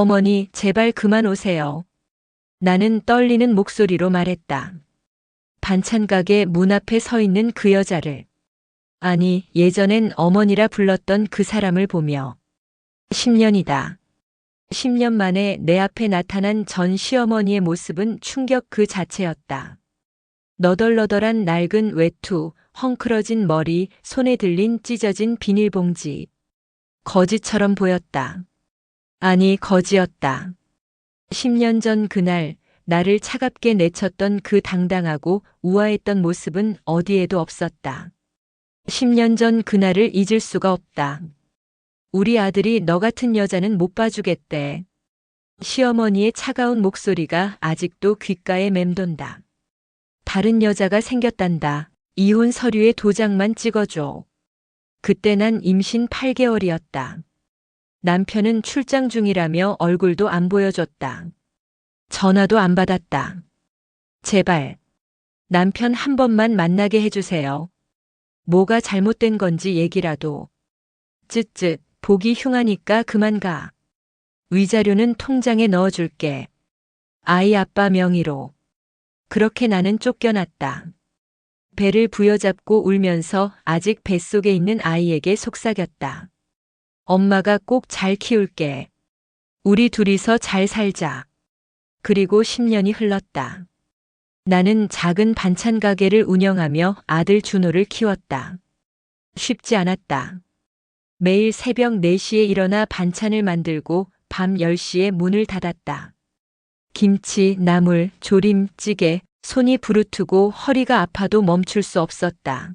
어머니, 제발 그만 오세요. 나는 떨리는 목소리로 말했다. 반찬 가게 문 앞에 서 있는 그 여자를. 아니, 예전엔 어머니라 불렀던 그 사람을 보며. 10년이다. 10년 만에 내 앞에 나타난 전 시어머니의 모습은 충격 그 자체였다. 너덜너덜한 낡은 외투, 헝클어진 머리, 손에 들린 찢어진 비닐봉지. 거지처럼 보였다. 아니, 거지였다. 10년 전 그날 나를 차갑게 내쳤던 그 당당하고 우아했던 모습은 어디에도 없었다. 10년 전 그날을 잊을 수가 없다. 우리 아들이 너 같은 여자는 못 봐주겠대. 시어머니의 차가운 목소리가 아직도 귓가에 맴돈다. 다른 여자가 생겼단다. 이혼 서류에 도장만 찍어줘. 그때 난 임신 8개월이었다. 남편은 출장 중이라며 얼굴도 안 보여줬다. 전화도 안 받았다. 제발, 남편 한 번만 만나게 해주세요. 뭐가 잘못된 건지 얘기라도. 쯧쯧, 보기 흉하니까 그만 가. 위자료는 통장에 넣어줄게. 아이 아빠 명의로. 그렇게 나는 쫓겨났다. 배를 부여잡고 울면서 아직 뱃속에 있는 아이에게 속삭였다. 엄마가 꼭 잘 키울게. 우리 둘이서 잘 살자. 그리고 10년이 흘렀다. 나는 작은 반찬 가게를 운영하며 아들 준호를 키웠다. 쉽지 않았다. 매일 새벽 4시에 일어나 반찬을 만들고 밤 10시에 문을 닫았다. 김치, 나물, 조림, 찌개, 손이 부르트고 허리가 아파도 멈출 수 없었다.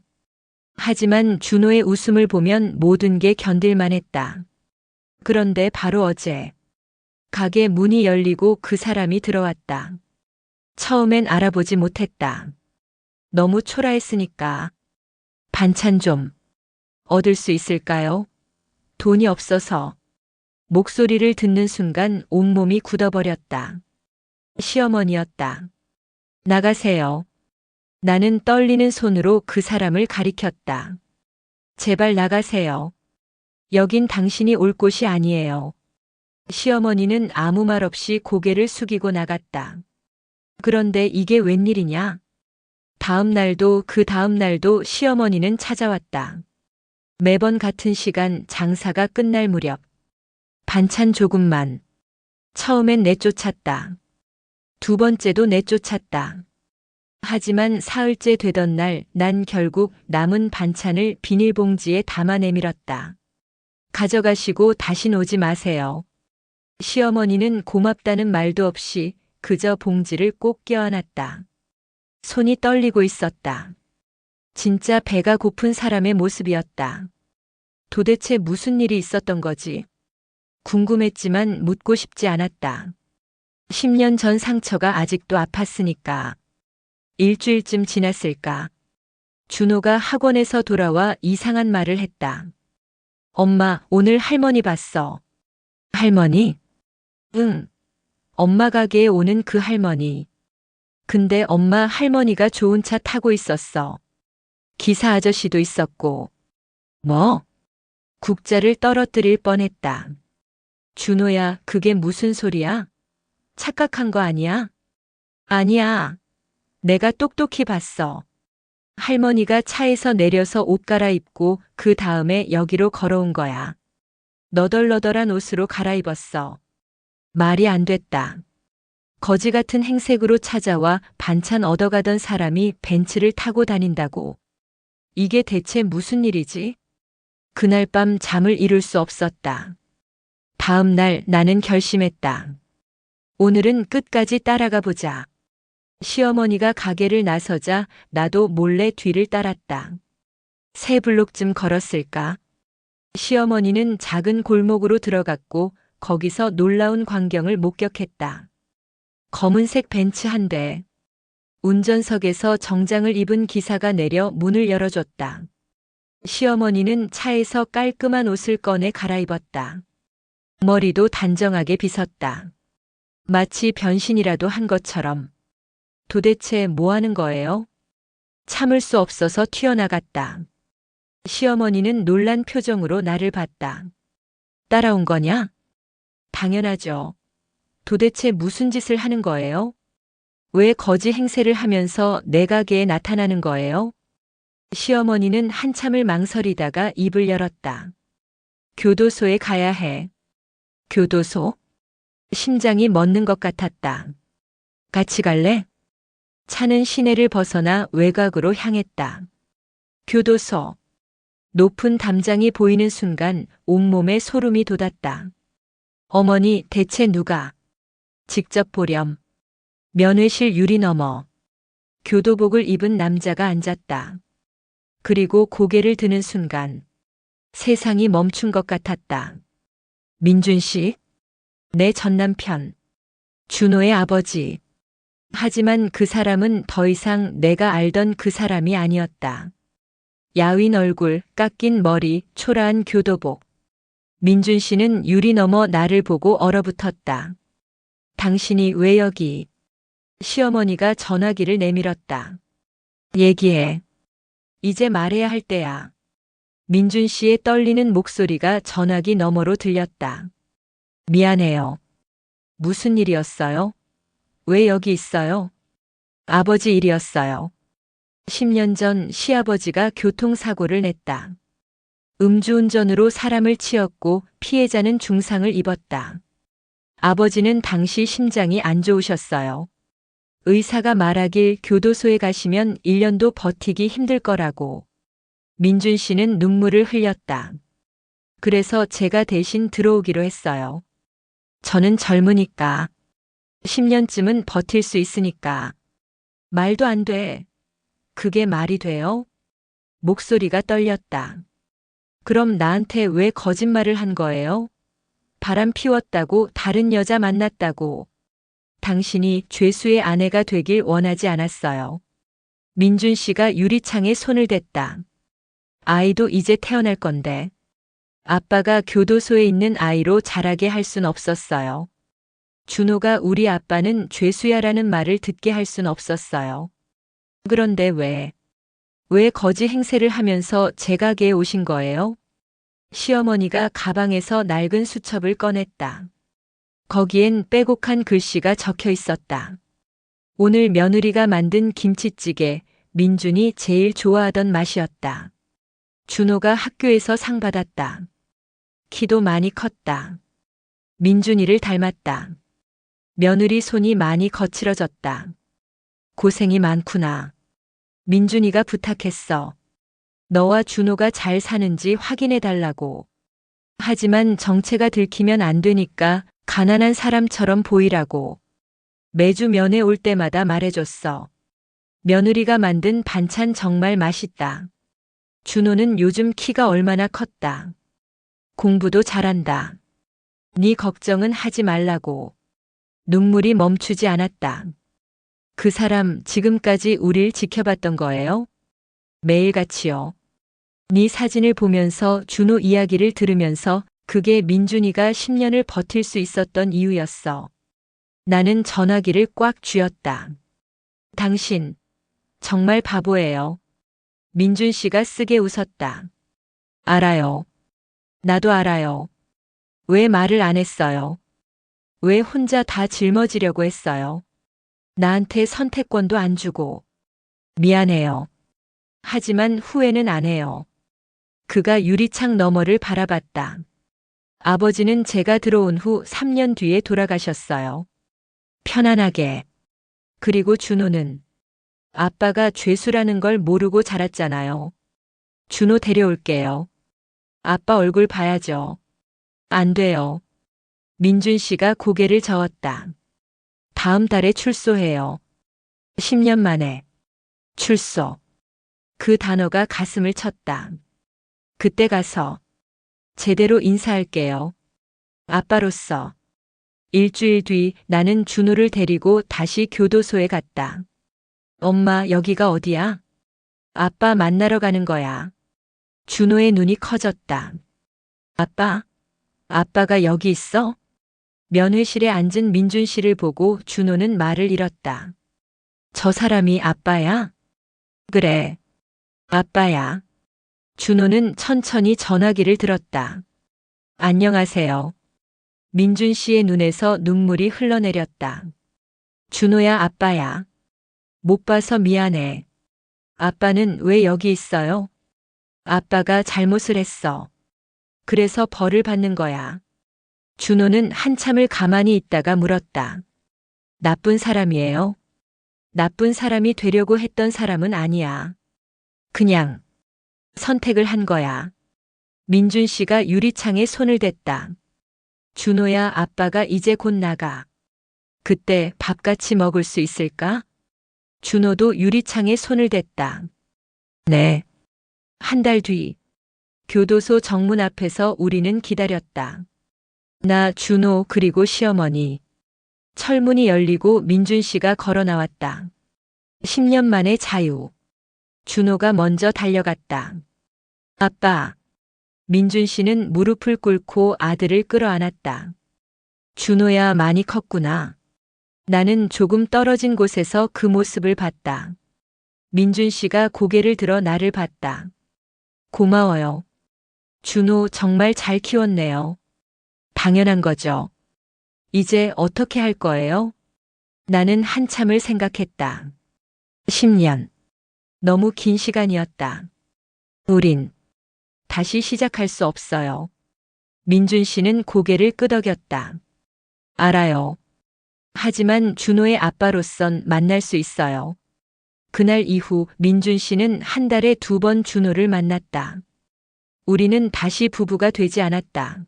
하지만 준호의 웃음을 보면 모든 게 견딜만 했다. 그런데 바로 어제 가게 문이 열리고 그 사람이 들어왔다. 처음엔 알아보지 못했다. 너무 초라했으니까. 반찬 좀 얻을 수 있을까요? 돈이 없어서. 목소리를 듣는 순간 온몸이 굳어버렸다. 시어머니였다. 나가세요. 나는 떨리는 손으로 그 사람을 가리켰다. 제발 나가세요. 여긴 당신이 올 곳이 아니에요. 시어머니는 아무 말 없이 고개를 숙이고 나갔다. 그런데 이게 웬일이냐? 다음 날도 그 다음 날도 시어머니는 찾아왔다. 매번 같은 시간 장사가 끝날 무렵. 반찬 조금만. 처음엔 내쫓았다. 두 번째도 내쫓았다. 하지만 사흘째 되던 날 난 결국 남은 반찬을 비닐봉지에 담아 내밀었다. 가져가시고 다신 오지 마세요. 시어머니는 고맙다는 말도 없이 그저 봉지를 꼭 껴안았다. 손이 떨리고 있었다. 진짜 배가 고픈 사람의 모습이었다. 도대체 무슨 일이 있었던 거지? 궁금했지만 묻고 싶지 않았다. 10년 전 상처가 아직도 아팠으니까. 일주일쯤 지났을까. 준호가 학원에서 돌아와 이상한 말을 했다. 엄마, 오늘 할머니 봤어. 할머니? 응. 엄마 가게에 오는 그 할머니. 근데 엄마 할머니가 좋은 차 타고 있었어. 기사 아저씨도 있었고. 뭐? 국자를 떨어뜨릴 뻔했다. 준호야, 그게 무슨 소리야? 착각한 거 아니야? 아니야. 내가 똑똑히 봤어. 할머니가 차에서 내려서 옷 갈아입고 그 다음에 여기로 걸어온 거야. 너덜너덜한 옷으로 갈아입었어. 말이 안 됐다. 거지 같은 행색으로 찾아와 반찬 얻어가던 사람이 벤츠를 타고 다닌다고. 이게 대체 무슨 일이지? 그날 밤 잠을 이룰 수 없었다. 다음 날 나는 결심했다. 오늘은 끝까지 따라가 보자. 시어머니가 가게를 나서자 나도 몰래 뒤를 따랐다. 세 블록쯤 걸었을까? 시어머니는 작은 골목으로 들어갔고 거기서 놀라운 광경을 목격했다. 검은색 벤츠 한 대. 운전석에서 정장을 입은 기사가 내려 문을 열어줬다. 시어머니는 차에서 깔끔한 옷을 꺼내 갈아입었다. 머리도 단정하게 빗었다. 마치 변신이라도 한 것처럼. 도대체 뭐 하는 거예요? 참을 수 없어서 튀어나갔다. 시어머니는 놀란 표정으로 나를 봤다. 따라온 거냐? 당연하죠. 도대체 무슨 짓을 하는 거예요? 왜 거지 행세를 하면서 내 가게에 나타나는 거예요? 시어머니는 한참을 망설이다가 입을 열었다. 교도소에 가야 해. 교도소? 심장이 멎는 것 같았다. 같이 갈래? 차는 시내를 벗어나 외곽으로 향했다. 교도소. 높은 담장이 보이는 순간 온몸에 소름이 돋았다. 어머니, 대체 누가? 직접 보렴. 면회실 유리 너머. 교도복을 입은 남자가 앉았다. 그리고 고개를 드는 순간 세상이 멈춘 것 같았다. 민준 씨? 내 전남편. 준호의 아버지. 하지만 그 사람은 더 이상 내가 알던 그 사람이 아니었다. 야윈 얼굴, 깎인 머리, 초라한 교도복. 민준 씨는 유리 너머 나를 보고 얼어붙었다. 당신이 왜 여기? 시어머니가 전화기를 내밀었다. 얘기해. 이제 말해야 할 때야. 민준 씨의 떨리는 목소리가 전화기 너머로 들렸다. 미안해요. 무슨 일이었어요? 왜 여기 있어요? 아버지 일이었어요. 10년 전 시아버지가 교통사고를 냈다. 음주운전으로 사람을 치었고 피해자는 중상을 입었다. 아버지는 당시 심장이 안 좋으셨어요. 의사가 말하길 교도소에 가시면 1년도 버티기 힘들 거라고. 민준 씨는 눈물을 흘렸다. 그래서 제가 대신 들어오기로 했어요. 저는 젊으니까. 10년쯤은 버틸 수 있으니까. 말도 안 돼. 그게 말이 돼요? 목소리가 떨렸다. 그럼 나한테 왜 거짓말을 한 거예요? 바람 피웠다고, 다른 여자 만났다고. 당신이 죄수의 아내가 되길 원하지 않았어요. 민준 씨가 유리창에 손을 댔다. 아이도 이제 태어날 건데. 아빠가 교도소에 있는 아이로 자라게 할 순 없었어요. 준호가 우리 아빠는 죄수야라는 말을 듣게 할 순 없었어요. 그런데 왜 거지 행세를 하면서 제 가게에 오신 거예요? 시어머니가 가방에서 낡은 수첩을 꺼냈다. 거기엔 빼곡한 글씨가 적혀 있었다. 오늘 며느리가 만든 김치찌개, 민준이 제일 좋아하던 맛이었다. 준호가 학교에서 상 받았다. 키도 많이 컸다. 민준이를 닮았다. 며느리 손이 많이 거칠어졌다. 고생이 많구나. 민준이가 부탁했어. 너와 준호가 잘 사는지 확인해 달라고. 하지만 정체가 들키면 안 되니까 가난한 사람처럼 보이라고. 매주 면회 올 때마다 말해줬어. 며느리가 만든 반찬 정말 맛있다. 준호는 요즘 키가 얼마나 컸다. 공부도 잘한다. 네 걱정은 하지 말라고. 눈물이 멈추지 않았다. 그 사람 지금까지 우릴 지켜봤던 거예요? 매일같이요. 네 사진을 보면서 준호 이야기를 들으면서 그게 민준이가 10년을 버틸 수 있었던 이유였어. 나는 전화기를 꽉 쥐었다. 당신, 정말 바보예요. 민준 씨가 쓰게 웃었다. 알아요. 나도 알아요. 왜 말을 안 했어요? 왜 혼자 다 짊어지려고 했어요? 나한테 선택권도 안 주고. 미안해요. 하지만 후회는 안 해요. 그가 유리창 너머를 바라봤다. 아버지는 제가 들어온 후 3년 뒤에 돌아가셨어요. 편안하게. 그리고 준호는 아빠가 죄수라는 걸 모르고 자랐잖아요. 준호 데려올게요. 아빠 얼굴 봐야죠. 안 돼요. 민준 씨가 고개를 저었다. 다음 달에 출소해요. 10년 만에. 출소. 그 단어가 가슴을 쳤다. 그때 가서 제대로 인사할게요. 아빠로서. 일주일 뒤 나는 준호를 데리고 다시 교도소에 갔다. 엄마, 여기가 어디야? 아빠 만나러 가는 거야. 준호의 눈이 커졌다. 아빠? 아빠가 여기 있어? 면회실에 앉은 민준 씨를 보고 준호는 말을 잃었다. 저 사람이 아빠야? 그래. 아빠야. 준호는 천천히 전화기를 들었다. 안녕하세요. 민준 씨의 눈에서 눈물이 흘러내렸다. 준호야, 아빠야. 못 봐서 미안해. 아빠는 왜 여기 있어요? 아빠가 잘못을 했어. 그래서 벌을 받는 거야. 준호는 한참을 가만히 있다가 물었다. 나쁜 사람이에요? 나쁜 사람이 되려고 했던 사람은 아니야. 그냥 선택을 한 거야. 민준 씨가 유리창에 손을 댔다. 준호야, 아빠가 이제 곧 나가. 그때 밥 같이 먹을 수 있을까? 준호도 유리창에 손을 댔다. 네. 한 달 뒤, 교도소 정문 앞에서 우리는 기다렸다. 나, 준호, 그리고 시어머니. 철문이 열리고 민준 씨가 걸어 나왔다. 10년 만의 자유. 준호가 먼저 달려갔다. 아빠. 민준 씨는 무릎을 꿇고 아들을 끌어안았다. 준호야, 많이 컸구나. 나는 조금 떨어진 곳에서 그 모습을 봤다. 민준 씨가 고개를 들어 나를 봤다. 고마워요. 준호 정말 잘 키웠네요. 당연한 거죠. 이제 어떻게 할 거예요? 나는 한참을 생각했다. 10년. 너무 긴 시간이었다. 우린 다시 시작할 수 없어요. 민준 씨는 고개를 끄덕였다. 알아요. 하지만 준호의 아빠로선 만날 수 있어요. 그날 이후 민준 씨는 한 달에 2번 준호를 만났다. 우리는 다시 부부가 되지 않았다.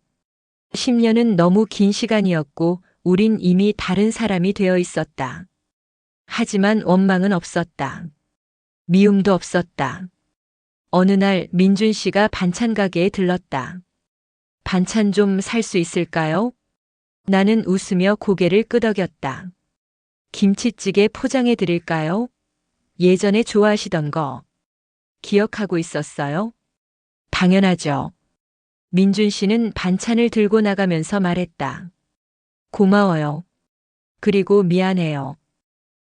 10년은 너무 긴 시간이었고 우린 이미 다른 사람이 되어 있었다. 하지만 원망은 없었다. 미움도 없었다. 어느 날 민준 씨가 반찬 가게에 들렀다. 반찬 좀 살 수 있을까요? 나는 웃으며 고개를 끄덕였다. 김치찌개 포장해 드릴까요? 예전에 좋아하시던 거 기억하고 있었어요? 당연하죠. 민준 씨는 반찬을 들고 나가면서 말했다. 고마워요. 그리고 미안해요.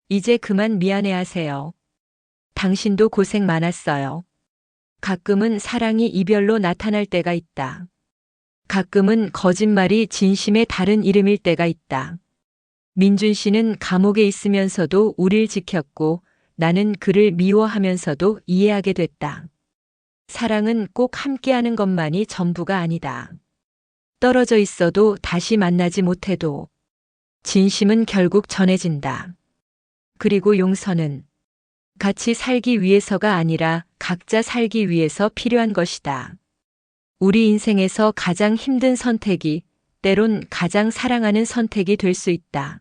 이제 그만 미안해하세요. 당신도 고생 많았어요. 가끔은 사랑이 이별로 나타날 때가 있다. 가끔은 거짓말이 진심의 다른 이름일 때가 있다. 민준 씨는 감옥에 있으면서도 우릴 지켰고 나는 그를 미워하면서도 이해하게 됐다. 사랑은 꼭 함께하는 것만이 전부가 아니다. 떨어져 있어도 다시 만나지 못해도 진심은 결국 전해진다. 그리고 용서는 같이 살기 위해서가 아니라 각자 살기 위해서 필요한 것이다. 우리 인생에서 가장 힘든 선택이 때론 가장 사랑하는 선택이 될 수 있다.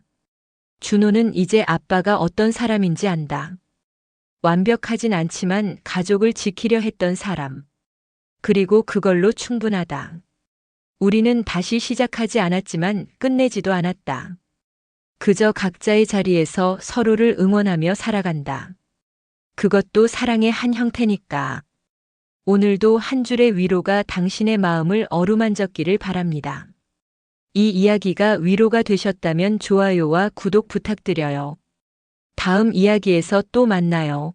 준호는 이제 아빠가 어떤 사람인지 안다. 완벽하진 않지만 가족을 지키려 했던 사람. 그리고 그걸로 충분하다. 우리는 다시 시작하지 않았지만 끝내지도 않았다. 그저 각자의 자리에서 서로를 응원하며 살아간다. 그것도 사랑의 한 형태니까. 오늘도 한 줄의 위로가 당신의 마음을 어루만졌기를 바랍니다. 이 이야기가 위로가 되셨다면 좋아요와 구독 부탁드려요. 다음 이야기에서 또 만나요.